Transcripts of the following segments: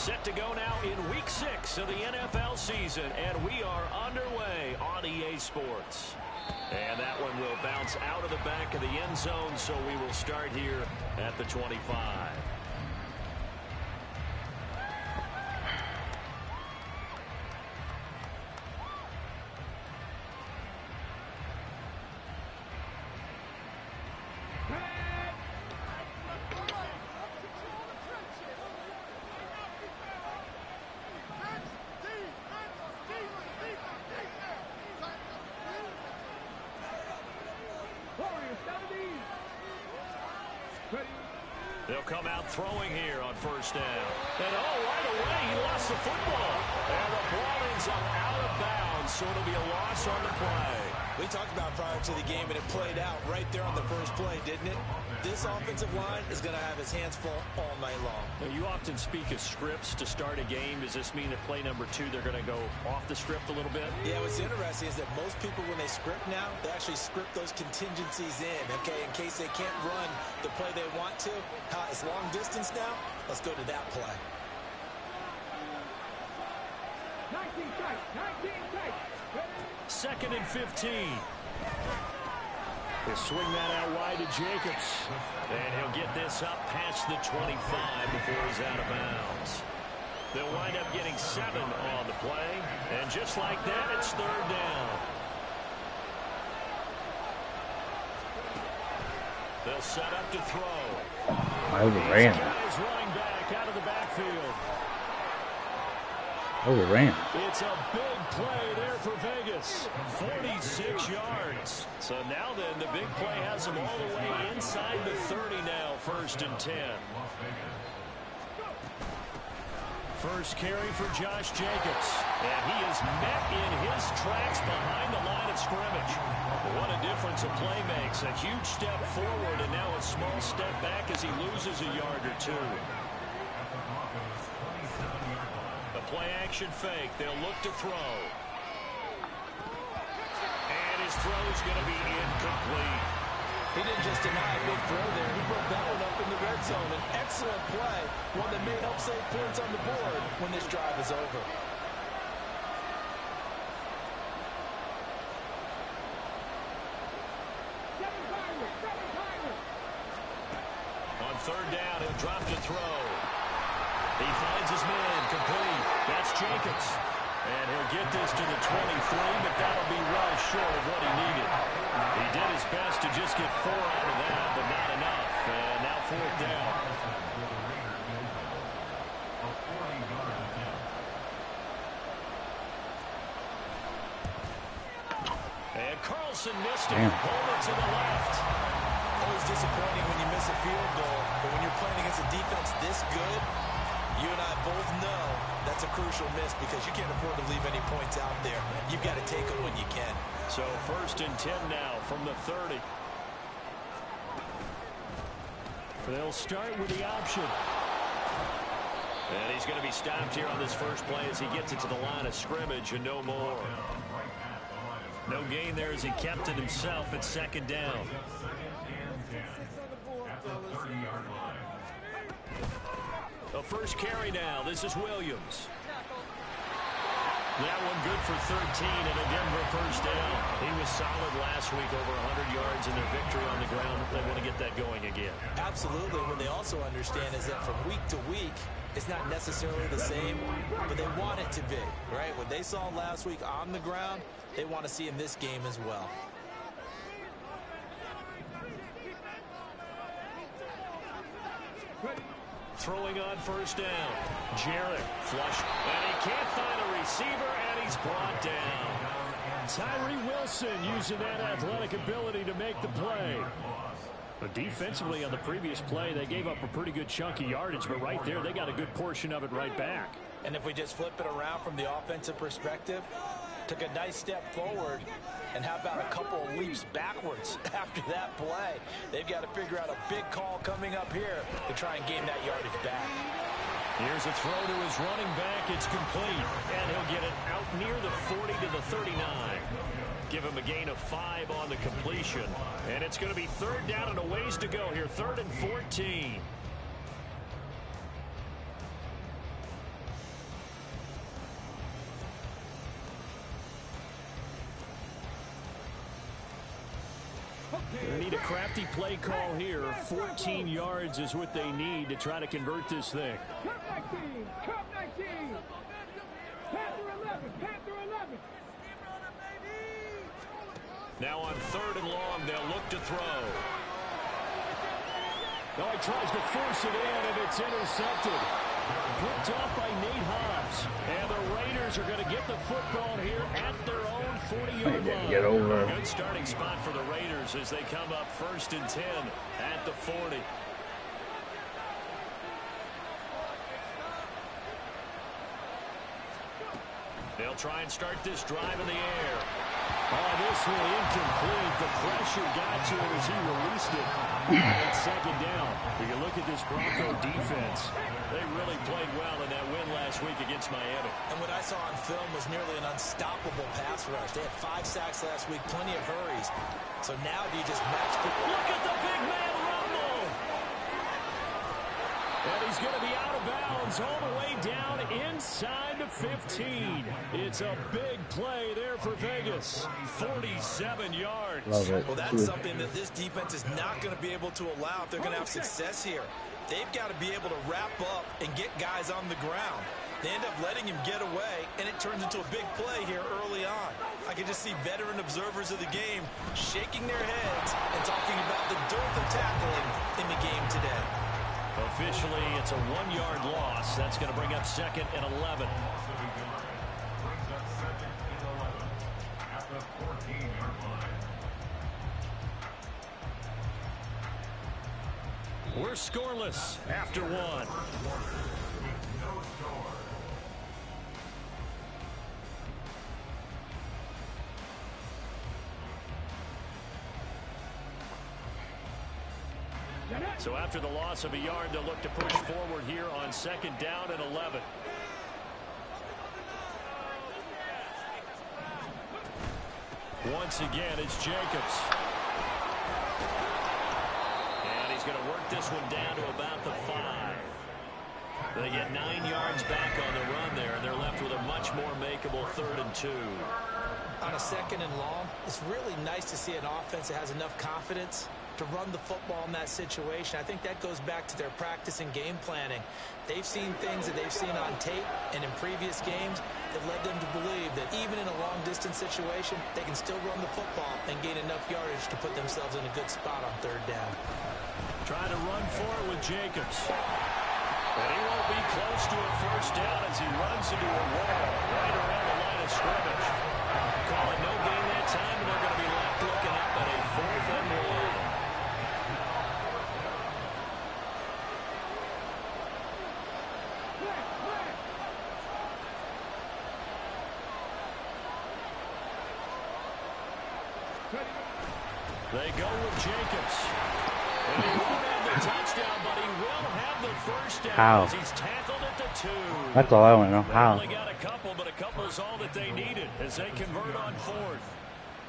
Set to go now in Week 6 of the NFL season, and we are underway on EA Sports. And that one will bounce out of the back of the end zone, so we will start here at the 25. They'll come out throwing here on first down. And right away, he lost the football. And the ball ends up out of bounds, so it'll be a loss on the play. We talked about prior to the game, and it played out right there on the first play, didn't it? This offensive line is going to have his hands full all night long. Now, you often speak of scripts to start a game. Does this mean that play number 2, they're going to go off the script a little bit? Yeah, what's interesting is that most people, when they script now, they actually script those contingencies in, okay, in case they can't run the play they want to. It's long distance now. Let's go to that play. 19 tight, 19 tight. 2nd and 15. He'll swing that out wide to Jacobs. And he'll get this up past the 25 before he's out of bounds. They'll wind up getting 7 on the play. And just like that, it's 3rd down. They'll set up to throw. Overran. Guys running back out of the backfield. Overran. It's a big play there for Vegas. 46 yards. So now then, the big play has them all the way inside the 30 now, 1st and 10. First carry for Josh Jacobs. And he is met in his tracks behind the line of scrimmage. What a difference a play makes. A huge step forward and now a small step back as he loses a yard or 2. The play action fake. They'll look to throw. And his throw is going to be incomplete. He didn't just deny a big throw there. He broke that one up in the red zone. An excellent play. One that may help save points on the board when this drive is over. On 3rd down, he'll drop to throw. He finds his man, complete. That's Jacobs. And he'll get this to the 23, but that'll be well short of what he needed. He did his best to just get 4 out of that, but not enough. And now 4th down. And Carlson missed it. Hold it to the left. Always disappointing when you miss a field goal, but when you're playing against a defense this good, you and I both know that's a crucial miss because you can't afford to leave any points out there. You've got to take them when you can. So 1st and 10 now from the 30. They'll start with the option. And he's going to be stopped here on this first play as he gets it to the line of scrimmage and no more. No gain there as he kept it himself at 2nd down. The first carry now. This is Williams. That one good for 13 and a Denver 1st down. He was solid last week, over 100 yards in their victory on the ground. They want to get that going again. Absolutely. What they also understand is that from week to week, it's not necessarily the same, but they want it to be, right? What they saw last week on the ground, they want to see in this game as well. Throwing on 1st down. Jarrett flush. And he can't find a receiver, and he's brought down. Tyree Wilson using that athletic ability to make the play. But defensively on the previous play, they gave up a pretty good chunk of yardage, but right there, they got a good portion of it right back. And if we just flip it around from the offensive perspective, took a nice step forward, and how about a couple of leaps backwards after that play? They've got to figure out a big call coming up here to try and gain that yardage back. Here's a throw to his running back. It's complete, and he'll get it out near the 40 to the 39. Give him a gain of 5 on the completion, and it's going to be 3rd down and a ways to go here, 3rd and 14. They need a crafty play call here. 14 yards is what they need to try to convert this thing. Come 19. Come 19. Panther 11. Panther 11. Now on 3rd and long, they'll look to throw. Now he tries to force it in, and it's intercepted. Picked off by Nate Hobbs. And the Raiders are going to get the football here at their own 40-yard line. Get over. Good starting spot for the Raiders as they come up 1st and 10 at the 40. They'll try and start this drive in the air. Oh, this one incomplete. The pressure got to it as he released it. And 2nd down. When you look at this Bronco defense, they really played well in that win last week against Miami. And what I saw on film was nearly an unstoppable pass rush. They had 5 sacks last week, plenty of hurries. So now do you just match the... Look at the big man rumble! And he's going to be out of bounds all the way down inside the 15. It's a big play there for Vegas. 47 yards. Love it. Well, that's something that this defense is not going to be able to allow if they're going to have success here. They've got to be able to wrap up and get guys on the ground. They end up letting him get away, and it turns into a big play here early on. I can just see veteran observers of the game shaking their heads and talking about the dearth of tackling in the game today. Officially, it's a 1-yard loss. That's going to bring up 2nd and 11. We're scoreless after 1. So after the loss of a yard, they'll look to push forward here on 2nd down and 11. Once again, it's Jacobs. And he's going to work this one down to about the 5. They get 9 yards back on the run there, and they're left with a much more makeable 3rd and 2. On a 2nd and long, it's really nice to see an offense that has enough confidence to run the football in that situation. I think that goes back to their practice and game planning. They've seen things that they've seen on tape and in previous games that led them to believe that even in a long-distance situation, they can still run the football and gain enough yardage to put themselves in a good spot on 3rd down. Trying to run for it with Jacobs. And he won't be close to a 1st down as he runs into a wall right around the line of scrimmage. Call it no gain that time, and they're going to be left looking up at a 4th and 1. They go with Jacobs. And he won't have the touchdown, but he will have the 1st down. How? As he's tackled at the 2. That's all I want to know. They How? only got a couple, but a couple's all that they needed as they convert on 4th.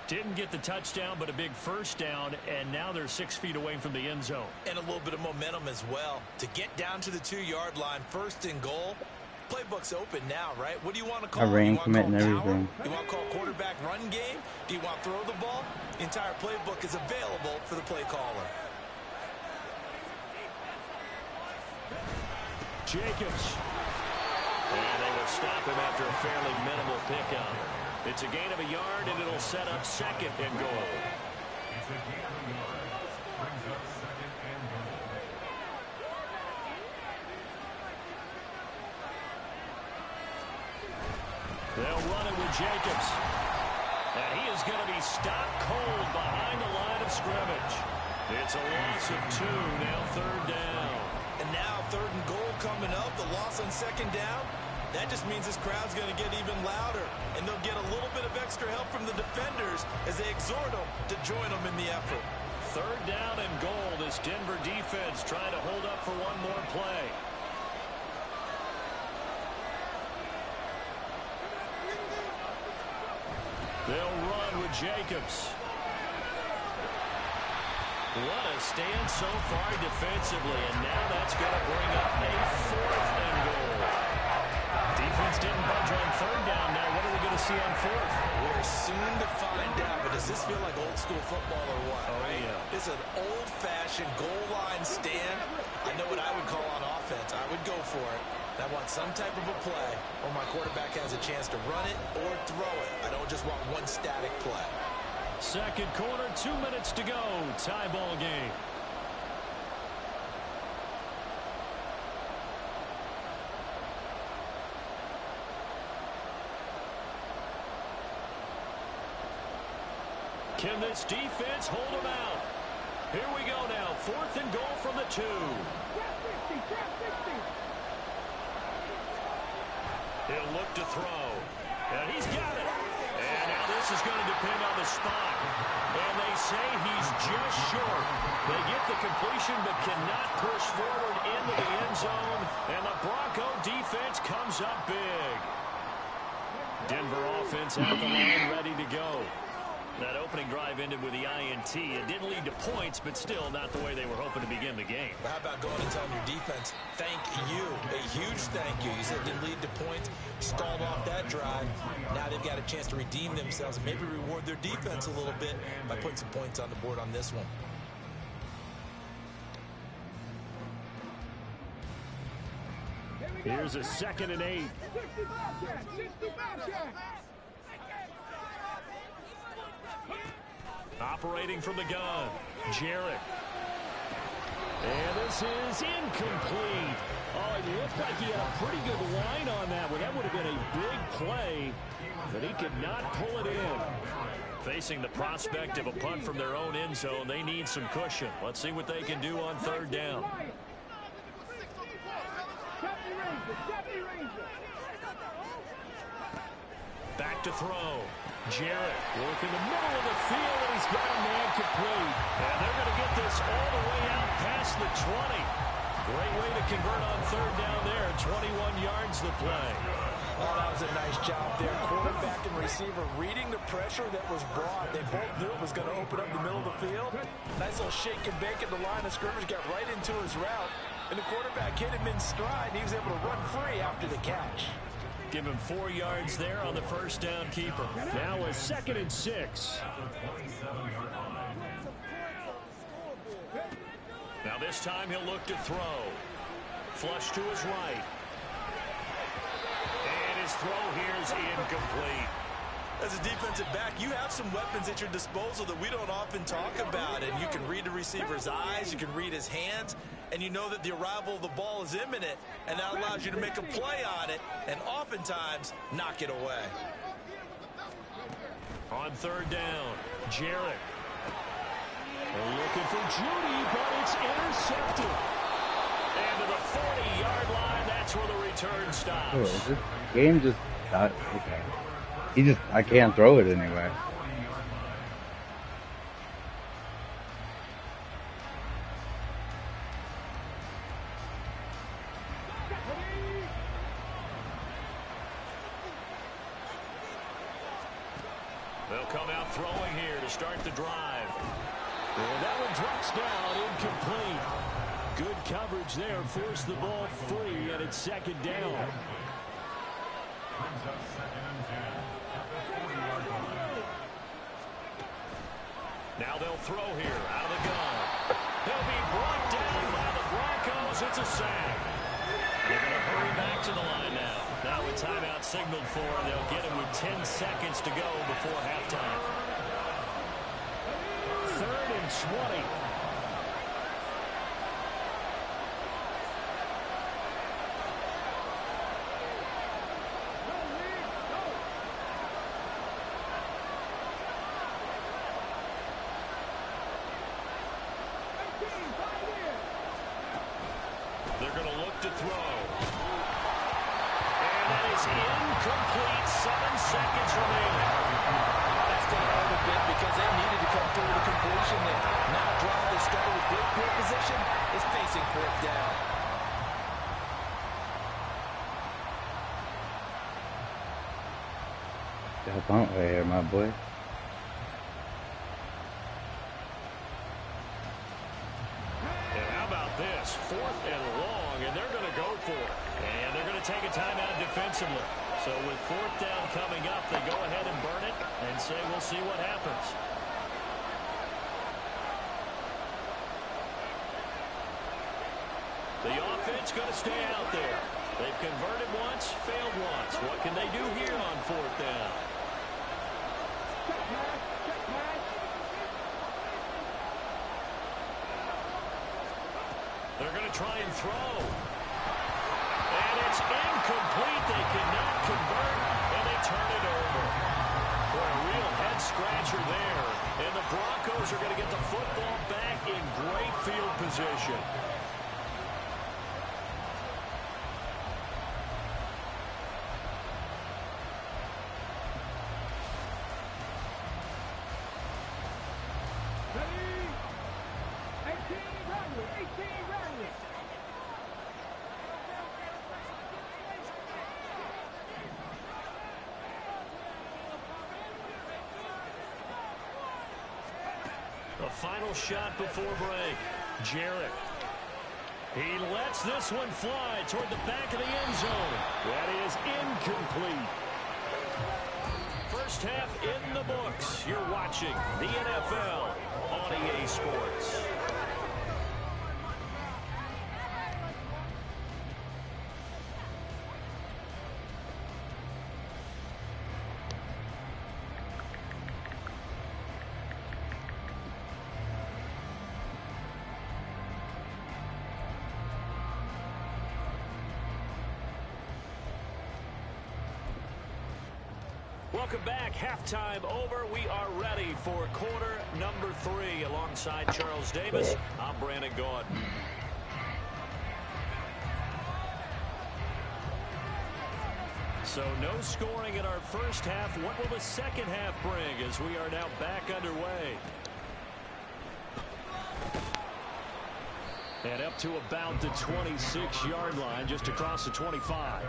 Didn't get the touchdown, but a big 1st down, and now they're 6 feet away from the end zone. And a little bit of momentum as well. To get down to the 2-yard line, 1st and goal. Playbook's open now, right? What do you want to call? A rain You want to commit call and power? everything. You want to call quarterback run game? Do you want to throw the ball? The entire playbook is available for the play caller. Jacobs. And they will stop him after a fairly minimal pickup. It's a gain of a yard, and it'll set up 2nd and goal. They'll run it with Jacobs. And he is going to be stopped cold behind the line of scrimmage. It's a loss of 2, now 3rd down. And now 3rd and goal coming up. The loss on 2nd down. That just means this crowd's going to get even louder. And they'll get a little bit of extra help from the defenders as they exhort them to join them in the effort. 3rd down and goal. This Denver defense trying to hold up for one more play. They'll run with Jacobs. What a stand so far defensively, and now that's going to bring up a 4th and goal. Defense didn't budge on 3rd down. Now what are we going to see on 4th? We're soon to find out, but as Does this feel like old school football or what? Oh, right? yeah. It's an old-fashioned goal line stand. I know what I would call on offense. I would go for it. I want some type of a play where my quarterback has a chance to run it or throw it. I don't just want one static play. Second quarter, 2 minutes to go. Tie ball game. Can this defense hold them out? Here we go now. 4th and goal from the 2. He'll look to throw. And he's got it. And now this is going to depend on the spot. And they say he's just short. They get the completion but cannot push forward into the end zone. And the Bronco defense comes up big. Denver offense at the line, ready to go. That opening drive ended with the INT. It didn't lead to points, but still not the way they were hoping to begin the game. How about going and telling your defense, thank you, a huge thank you. You said it didn't lead to points, stalled off that drive. Now they've got a chance to redeem themselves and maybe reward their defense a little bit by putting some points on the board on this one. Here's a 2nd and 8. Operating from the gun, Jarrett. And this is incomplete. Oh, it looked like he had a pretty good line on that one. That would have been a big play, but he could not pull it in. Facing the prospect of a punt from their own end zone, they need some cushion. Let's see what they can do on 3rd down. Back to throw. Jarrett working the middle of the field, and he's got a man complete. And they're going to get this all the way out past the 20. Great way to convert on 3rd down there. 21 yards the play. Oh, that was a nice job there. Quarterback and receiver reading the pressure that was brought. They both knew it was going to open up the middle of the field. Nice little shake and bake at the line of scrimmage. Got right into his route. And the quarterback hit him in stride. And he was able to run free after the catch. Give him 4 yards there on the 1st down keeper. Now a 2nd and 6. Now this time he'll look to throw. Flush to his right. And his throw here is incomplete. As a defensive back, you have some weapons at your disposal that we don't often talk about. And you can read the receiver's eyes, you can read his hands, and you know that the arrival of the ball is imminent, and that allows you to make a play on it and oftentimes knock it away. On 3rd down, Jarrett. Looking for Judy, but it's intercepted. And to the 40-yard line, that's where the return stops. Oh, is this game just not okay? I can't throw it anyway. They'll come out throwing here to start the drive. And that one drops down, incomplete. Good coverage there, forced the ball free, and it's 2nd down. Now they'll throw here, out of the gun. He'll be brought down by the Broncos. It's a sack. They're going to hurry back to the line now. Now with timeout signaled for, they'll get him with 10 seconds to go before halftime. 3rd and 20. They're going to look to throw. And that is incomplete. 7 seconds remaining. That's going to hurt a bit because they needed to come through the completion there. Now drive they started with good field position is facing 4th down. Got a punt right here, my boy. And how about this? 4th and long, and they're going to go for it. And they're going to take a timeout defensively. So with fourth down coming up, they go ahead and burn it and say we'll see what happens. The offense going to stay out there. They've converted once, failed once. What can they do here on fourth down? They're going to try and throw. And it's incomplete. They cannot convert, and they turn it over. For a real head-scratcher there. And the Broncos are going to get the football back in great field position. A final shot before break. Jarrett. He lets this one fly toward the back of the end zone. That is incomplete. First half in the books. You're watching the NFL on EA Sports. Welcome back. Halftime over. We are ready for quarter number 3. Alongside Charles Davis, I'm Brandon Gordon. So no scoring in our first half. What will the second half bring as we are now back underway? And up to about the 26-yard line, just across the 25.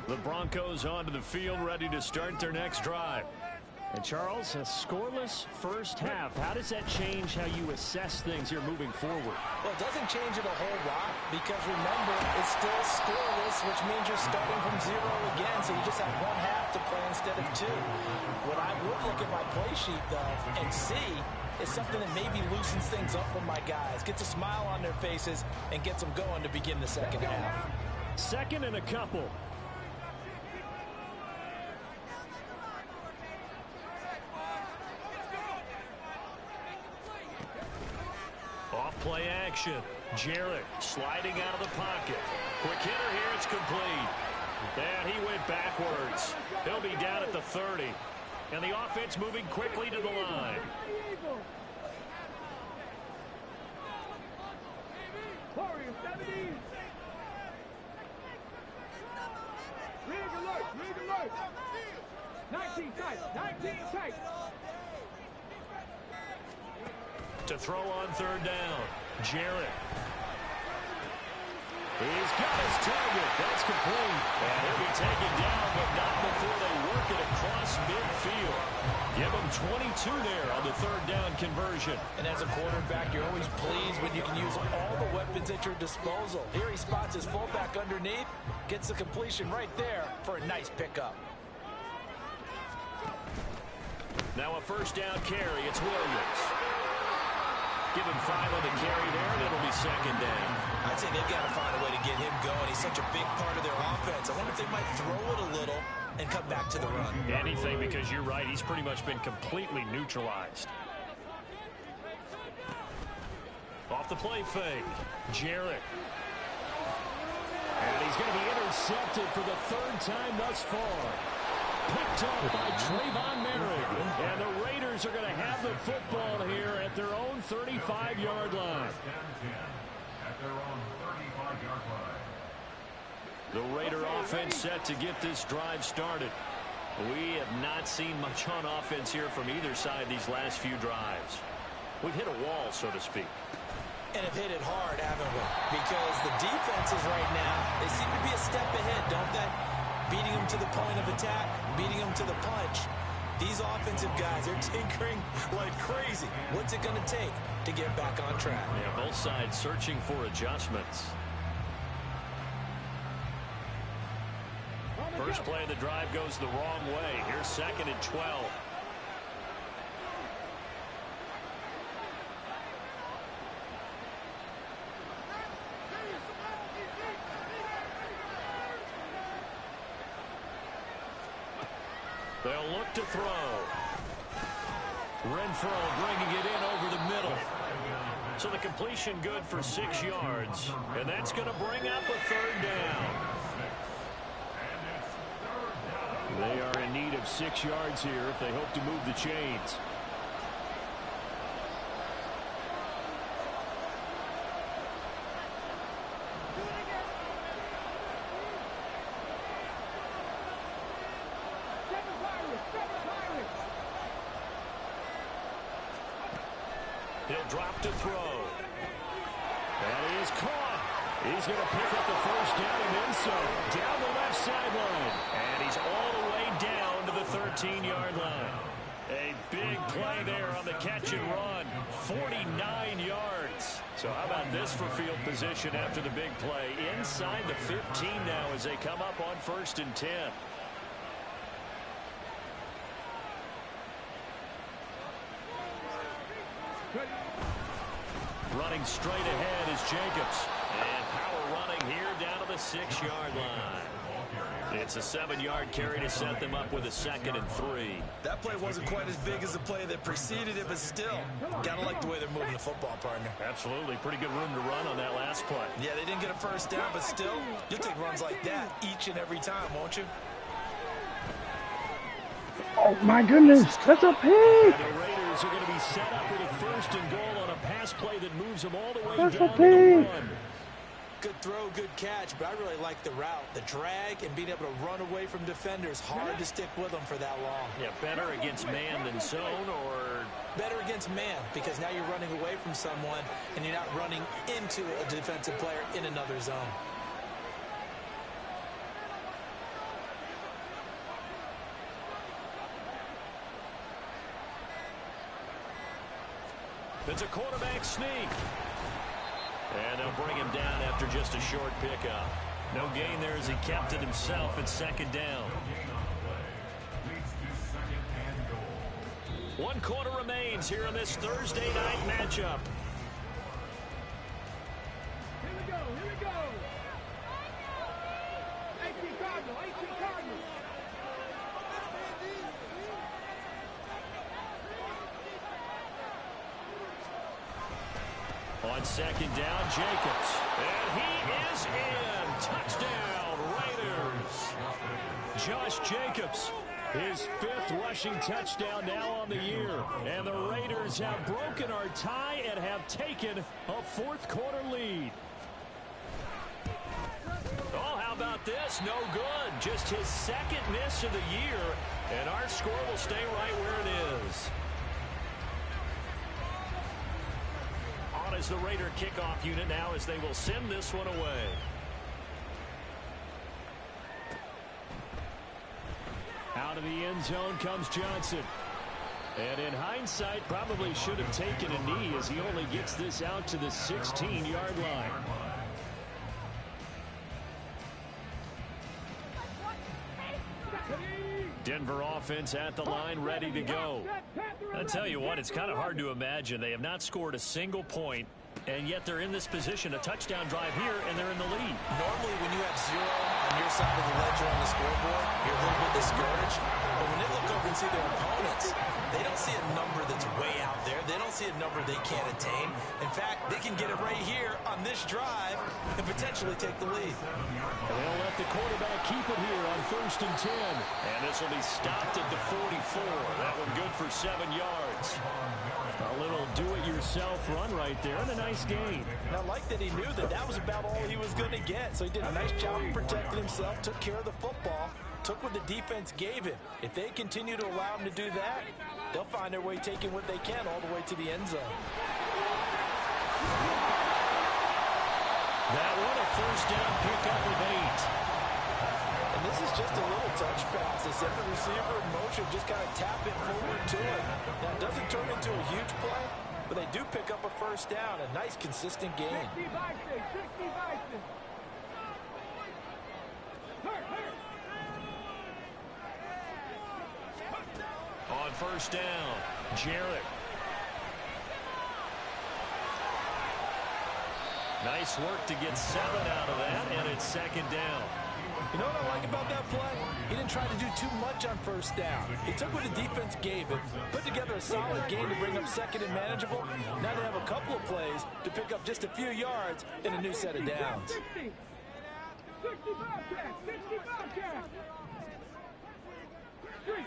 The Broncos onto the field, ready to start their next drive. And Charles, a scoreless first half. How does that change how you assess things here moving forward? Well, it doesn't change it a whole lot because, remember, it's still scoreless, which means you're starting from 0 again, so you just have one half to play instead of 2. What I would look at my play sheet, though, and see is something that maybe loosens things up for my guys, gets a smile on their faces, and gets them going to begin the second half. Second and a couple. Play action. Jarrett sliding out of the pocket. Quick hitter here. It's complete. And he went backwards. He'll be down at the 30. And the offense moving quickly to the line. Warriors 70. Rig alert. Rig alert. 19 tight. 19 tight. To throw on third down. Jarrett. He's got his target. That's complete. And he'll be taken down, but not before they work it across midfield. Give him 22 there on the third down conversion. And as a quarterback, you're always pleased when you can use all the weapons at your disposal. Here he spots his fullback underneath, gets the completion right there for a nice pickup. Now a first down carry. It's Williams. Give him 5 on the carry there, and it'll be second down. I'd say they've got to find a way to get him going. He's such a big part of their offense. I wonder if they might throw it a little and come back to the run. Anything, because you're right. He's pretty much been completely neutralized. Off the play fake. Jarrett. And he's going to be intercepted for the third time thus far. Picked up by Trayvon Merrick. And the Raiders are going to have the football here at their own 35-yard line. The Raider offense set to get this drive started. We have not seen much on offense here from either side these last few drives. We've hit a wall, so to speak. And have hit it hard, haven't we? Because the defenses right now, they seem to be a step ahead, don't they? Beating them to the point of attack, beating them to the punch. These offensive guys, they're tinkering like crazy. What's it going to take to get back on track? Yeah, both sides searching for adjustments. First play of the drive goes the wrong way. Here's 2nd and 12. They'll look to throw. Renfro bringing it in over the middle. So the completion good for 6 yards. And that's going to bring up a 3rd down. They are in need of 6 yards here if they hope to move the chains. He'll drop to throw. And he is caught. He's going to pick up the 1st down and then some. Down the left sideline. And he's all the way down to the 13-yard line. A big play there on the catch and run. 49 yards. So how about this for field position after the big play? Inside the 15 now as they come up on 1st and 10. Running straight ahead is Jacobs. And power running here down to the 6-yard line. It's a 7-yard carry to set them up with a 2nd and 3. That play wasn't quite as big as the play that preceded it, but still, gotta like the way they're moving the football, partner. Absolutely. Pretty good room to run on that last play. Yeah, they didn't get a 1st down, but still, you'll take runs like that each and every time, won't you? Oh, my goodness. That's a pick. The Raiders are going to be set up with a 1st and goal on a pass play that moves them all the way down to the 1. Good throw, good catch, but I really like the route. The drag and being able to run away from defenders. Hard to stick with them for that long. Yeah, better against man than zone, or? Better against man, because now you're running away from someone and you're not running into a defensive player in another zone. It's a quarterback sneak. And they'll bring him down after just a short pickup. No gain there as he kept it himself at 2nd down. 1 quarter remains here in this Thursday night matchup. Here we go, here we go. 18 Cardinal, 18 Cardinal. On 2nd down, Jacobs. And he is in. Touchdown, Raiders. Josh Jacobs, his 5th rushing touchdown now on the year. And the Raiders have broken our tie and have taken a 4th quarter lead. Oh, how about this? No good. Just his 2nd miss of the year. And our score will stay right where it is. As the Raider kickoff unit now as they will send this one away. Out of the end zone comes Johnson. And in hindsight, probably should have taken a knee as he only gets this out to the 16-yard line. Denver offense at the line, ready to go. I tell you what, it's kind of hard to imagine. They have not scored a single point, and yet they're in this position, a touchdown drive here, and they're in the lead. Normally, when you have 0 on your side of the ledger on the scoreboard, you're a little bit discouraged. But when they look over and see their opponents, they don't see a number that's way out there. They don't see a number they can't attain. In fact, they can get it right here on this drive and potentially take the lead. And they'll let the quarterback keep it here on 1st and 10. And this will be stopped at the 44. That one good for 7 yards. A little do-it-yourself run right there and a nice gain. Now, I like that he knew that that was about all he was going to get. So he did a nice job of protecting himself, took care of the football, took what the defense gave him. If they continue to allow him to do that, they'll find their way taking what they can all the way to the end zone. That one a 1st down pickup of 8. And this is just a little touch pass. They set the receiver in motion, just kind of tap it forward to it. Now, it doesn't turn into a huge play, but they do pick up a first down. A nice, consistent gain. 60 Bison, 60 Bison. On first down, Jarrett. Nice work to get 7 out of that, and it's second down. You know what I like about that play? He didn't try to do too much on first down. He took what the defense gave him, put together a solid game to bring up second and manageable. Now they have a couple of plays to pick up just a few yards in a new set of downs. 60. 60 Bobcats, 60 Bobcats. Three.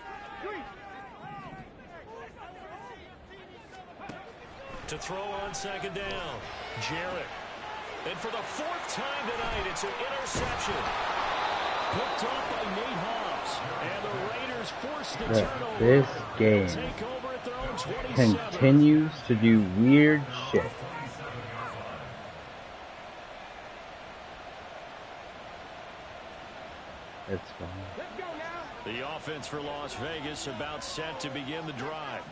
To throw on second down, Jarrett. And for the 4th time tonight, it's an interception. Picked off by Nate Hobbs. And the Raiders force the turnover. This game Take over at their own 27. continues to do weird shit. It's fine. Let's go now. The offense for Las Vegas about set to begin the drive.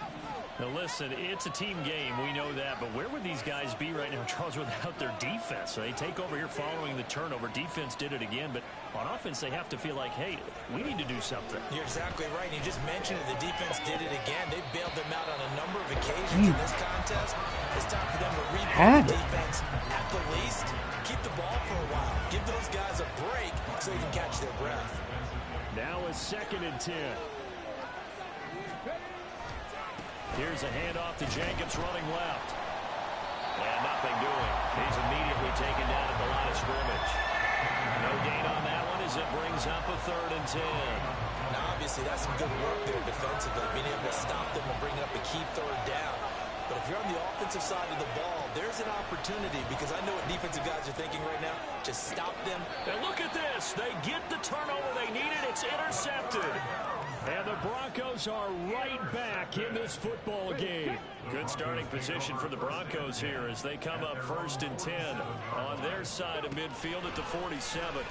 Now listen, it's a team game, we know that, but where would these guys be right now, Charles, without their defense? So they take over here following the turnover. Defense did it again, but on offense they have to feel like, hey, we need to do something. You're exactly right. You just mentioned it. The defense did it again. They bailed them out on a number of occasions in this contest. It's time for them to rebuild the defense at the least. Keep the ball for a while. Give those guys a break so they can catch their breath. Now a 2nd and 10. Here's a handoff to Jacobs running left. And nothing doing. He's immediately taken down at the line of scrimmage. No gain on that one as it brings up a 3rd and 10. Now, obviously, that's some good work there defensively, being able to stop them and bring up a key 3rd down. But if you're on the offensive side of the ball, there's an opportunity because I know what defensive guys are thinking right now. Just stop them. And look at this. They get the turnover they needed. It's intercepted. And the Broncos are right back in this football game. Good starting position for the Broncos here as they come up 1st and 10 on their side of midfield at the 47.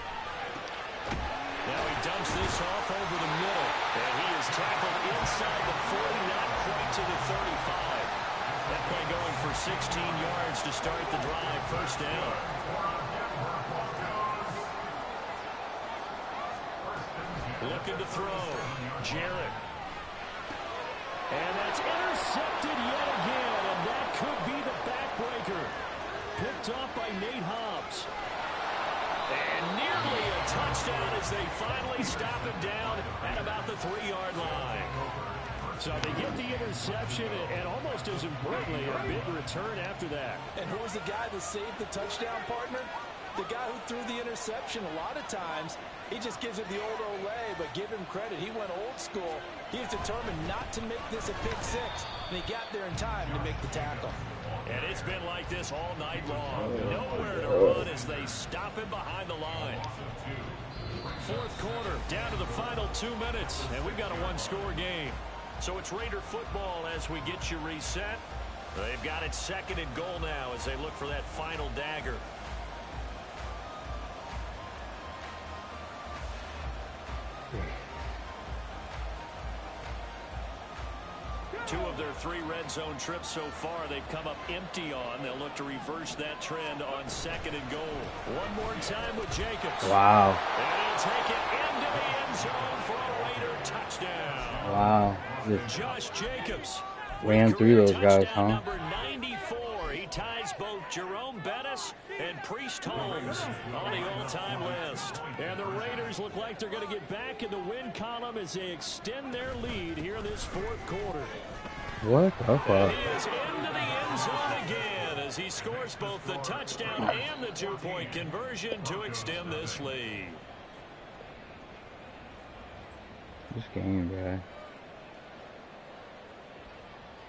Now he dumps this off over the middle. And he is tackled inside the 40, not quite to the 35. That play going for 16 yards to start the drive, 1st down. Looking to throw. Jarrett. And that's intercepted yet again, and that could be the backbreaker. Picked off by Nate Hobbs. And nearly a touchdown as they finally stop him down at about the 3-yard line. So they get the interception, and almost as importantly, a big return after that. And who was the guy that saved the touchdown, partner? The guy who threw the interception. A lot of times, he just gives it the old Olay, but give him credit. He went old school. He was determined not to make this a pick 6, and he got there in time to make the tackle. And it's been like this all night long. Nowhere to run as they stop him behind the line. 4th quarter, down to the final 2 minutes, and we've got a 1-score game. So it's Raider football as we get you reset. They've got it 2nd and goal now as they look for that final dagger. Two of their 3 red zone trips so far they've come up empty on. They'll look to reverse that trend on 2nd and goal. One more time with Jacobs. Wow. And he'll take it into the end zone for a Raider touchdown. Wow. Josh Jacobs ran through those guys, huh? Number 94. He ties both Jerome Bettis and Priest Holmes on the all-time list. And the Raiders look like they're going to get back in the win column as they extend their lead here in this 4th quarter. What the fuck? He is into the end zone again as he scores both the touchdown and the 2-point conversion to extend this lead. This game, guy.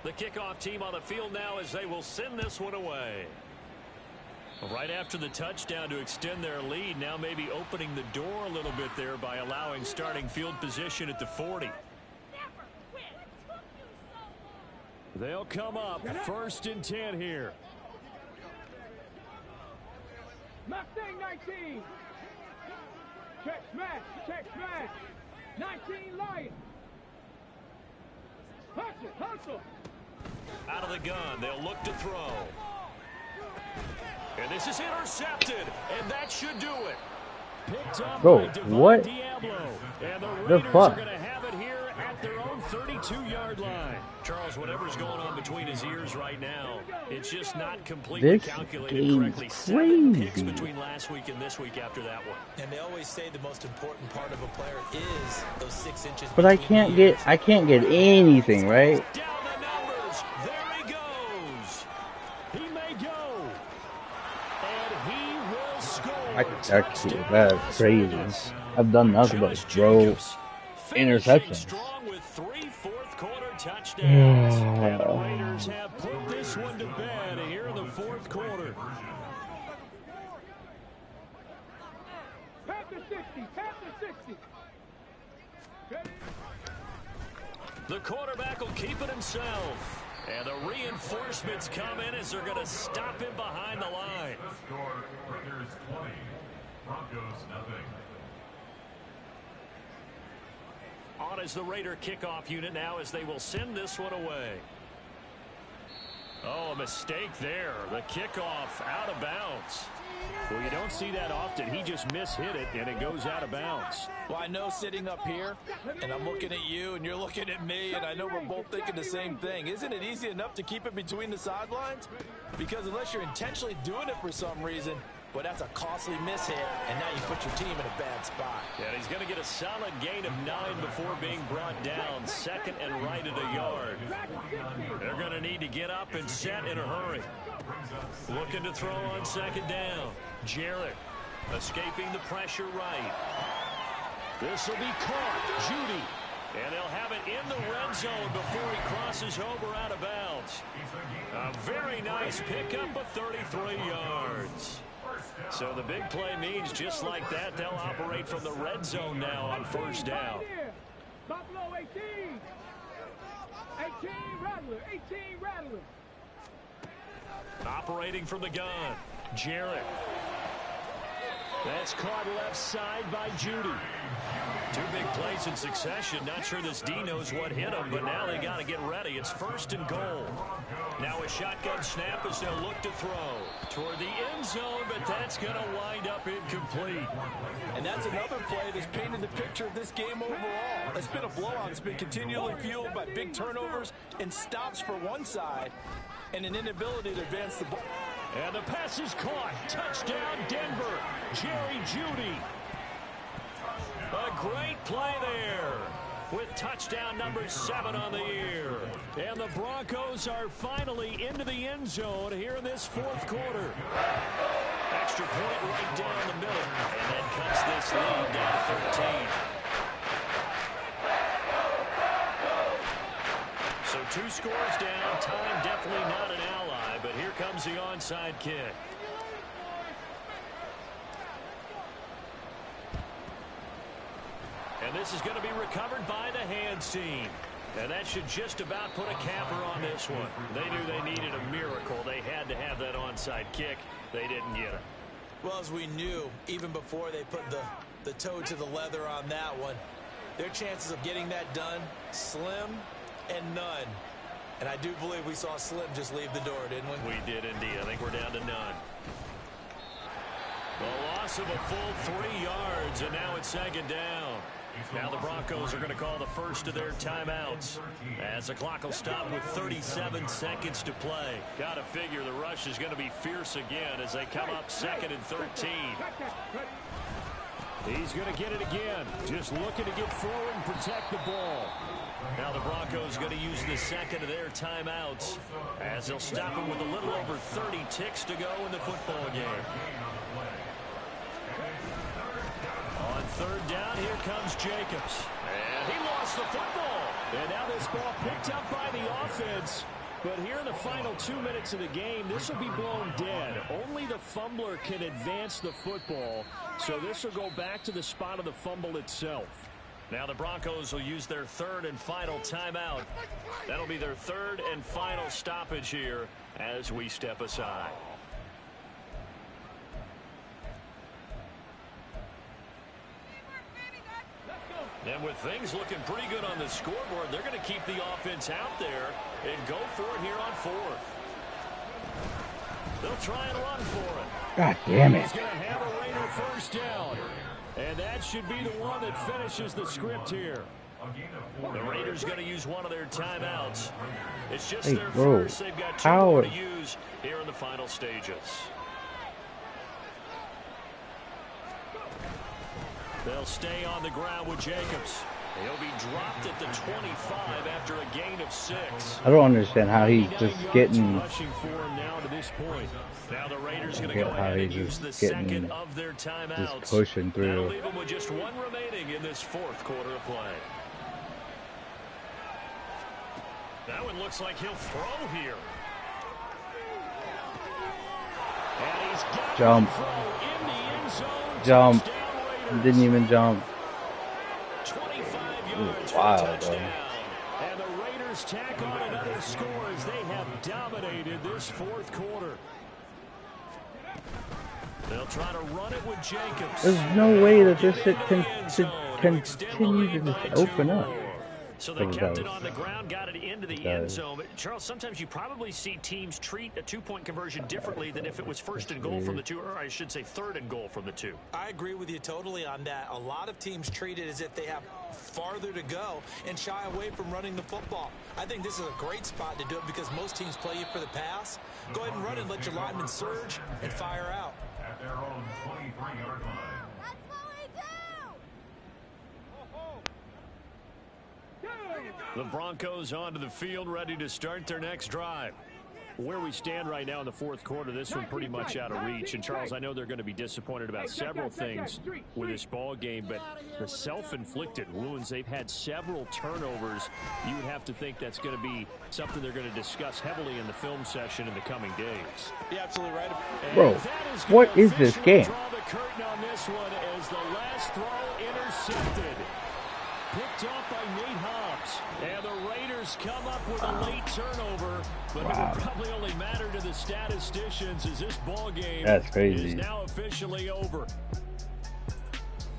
The kickoff team on the field now as they will send this one away. Right after the touchdown to extend their lead, now maybe opening the door a little bit there by allowing starting field position at the 40. They'll come up 1st and 10 here. Mustang 19. Check smash, check smash. 19 Lions. Hustle, hustle. Out of the gun, they'll look to throw. And this is intercepted, and that should do it. Picked up Bro, by Divine what? Diablo. And the The Raiders fuck? are going to have it here at their own 32-yard line. Charles, whatever's going on between his ears right now, it's just not completely This calculated game's correctly. 7 crazy. picks between last week and this week after that one. And they always say the most important part of a player is those 6 inches. But I between can't the ears. get anything, right? Down the numbers. There he goes. He may go. And he will score. That's crazy. I've done nothing but Josh throw Jacobs finishing interceptions. strong with 3 fourth-quarter touchdowns. And the Raiders have put this one to bed here in the fourth quarter. Panther 60, Panther 60. The quarterback will keep it himself. And the reinforcements come in as they're going to stop him behind the line. Score, Raiders 20, Broncos nothing. On as the Raider kickoff unit now as they will send this one away. Oh, a mistake there. The kickoff out of bounds. Well, you don't see that often. He just mishit it, and it goes out of bounds. Well, I know sitting up here, and I'm looking at you, and you're looking at me, and I know we're both thinking the same thing. Isn't it easy enough to keep it between the sidelines? Because unless you're intentionally doing it for some reason, well, that's a costly mishit, and now you put your team in a bad spot. And he's going to get a solid gain of 9 before being brought down. Second and right at a yard. They're going to need to get up and set in a hurry. Looking to throw on second down. Jarrett escaping the pressure right. This will be caught. Judy. And they'll have it in the red zone before he crosses over out of bounds. A very nice pickup of 33 yards. So the big play means just like that, they'll operate from the red zone now on first down. Buffalo 18. 18 Rattler, 18 Rattler. Operating from the gun. Jarrett. That's caught left side by Judy. 2 big plays in succession. Not sure this D knows what hit him, but now they got to get ready. It's first and goal. Now a shotgun snap as they'll look to throw toward the end zone, but that's going to wind up incomplete. And that's another play that's painted the picture of this game overall. It's been a blowout. It's been continually fueled by big turnovers and stops for one side and an inability to advance the ball. And the pass is caught. Touchdown, Denver. Jerry Judy. A great play there with touchdown number 7 on the year. And the Broncos are finally into the end zone here in this fourth quarter. Extra point right down the middle. And that cuts this lead down to 13. So 2 scores down. Time definitely not an ally, but here comes the onside kick. And this is going to be recovered by the hands team. And that should just about put a capper on this one. They knew they needed a miracle. They had to have that onside kick. They didn't get it. Well, as we knew, even before they put the toe to the leather on that one, their chances of getting that done, slim and none. And I do believe we saw Slim just leave the door, didn't we? We did indeed. I think we're down to none. The loss of a full 3 yards, and now it's second down. Now the Broncos are going to call the first of their timeouts as the clock will stop with 37 seconds to play. Got to figure the rush is going to be fierce again as they come up second and 13. He's going to get it again. Just looking to get forward and protect the ball. Now the Broncos going to use the second of their timeouts as they'll stop him with a little over 30 ticks to go in the football game. On third down, here comes Jacobs. And he lost the football. And now this ball picked up by the offense. But here in the final 2 minutes of the game, this will be blown dead. Only the fumbler can advance the football. So this will go back to the spot of the fumble itself. Now the Broncos will use their third and final timeout. That'll be their third and final stoppage here as we step aside. And with things looking pretty good on the scoreboard, they're going to keep the offense out there and go for it here on fourth. They'll try and run for it. God damn it. He's going to have a Raider first down. And that should be the one that finishes the script here. The Raiders going to use one of their timeouts. It's just their first. They've got two more to use here in the final stages. They'll stay on the ground with Jacobs. He'll be dropped at the 25 after a gain of 6. I don't understand how he's just getting. Rushing for him now to this point. Now the Raiders going to go ahead and use the second of their timeouts. Just pushing through. That'll leave them with just one remaining in this fourth quarter of play. That one looks like he'll throw here. And he's got jump. In the end zone. Jump. Didn't even jump. 25 yards wow, for a touchdown. And the Raiders tack on another score as they have dominated this fourth quarter. They'll try to run it with Jacobs. There's no way that this shit can continue to just open up. So they kept it on the ground, got it into the end zone. But Charles, sometimes you probably see teams treat a two-point conversion differently than if it was first and goal from the 2, or I should say third and goal from the 2. I agree with you totally on that. A lot of teams treat it as if they have farther to go and shy away from running the football. I think this is a great spot to do it because most teams play you for the pass. Go ahead and run it, let your linemen surge, and fire out. At their own 23-yard line. The Broncos onto the field, ready to start their next drive. Where we stand right now in the fourth quarter, this one pretty much out of reach. And, Charles, I know they're going to be disappointed about several things with this ball game, but the self-inflicted wounds, they've had several turnovers. You would have to think that's going to be something they're going to discuss heavily in the film session in the coming days. You're absolutely right. Bro, what is this game? Draw the curtain on this one as the last throw intercepted. Picked off by Nate Hobbs. And the Raiders come up with a late turnover, but it will probably only matter to the statisticians as this ball game is now officially over.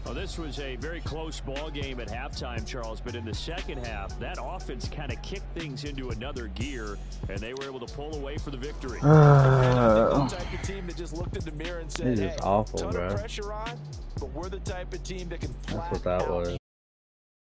Well, this was a very close ball game at halftime, Charles, but in the second half, that offense kind of kicked things into another gear, and they were able to pull away for the victory. The type of team that just looked in the mirror and said, this is awful, ton bro. of pressure on, but we're the type of team that can flat That's what that was.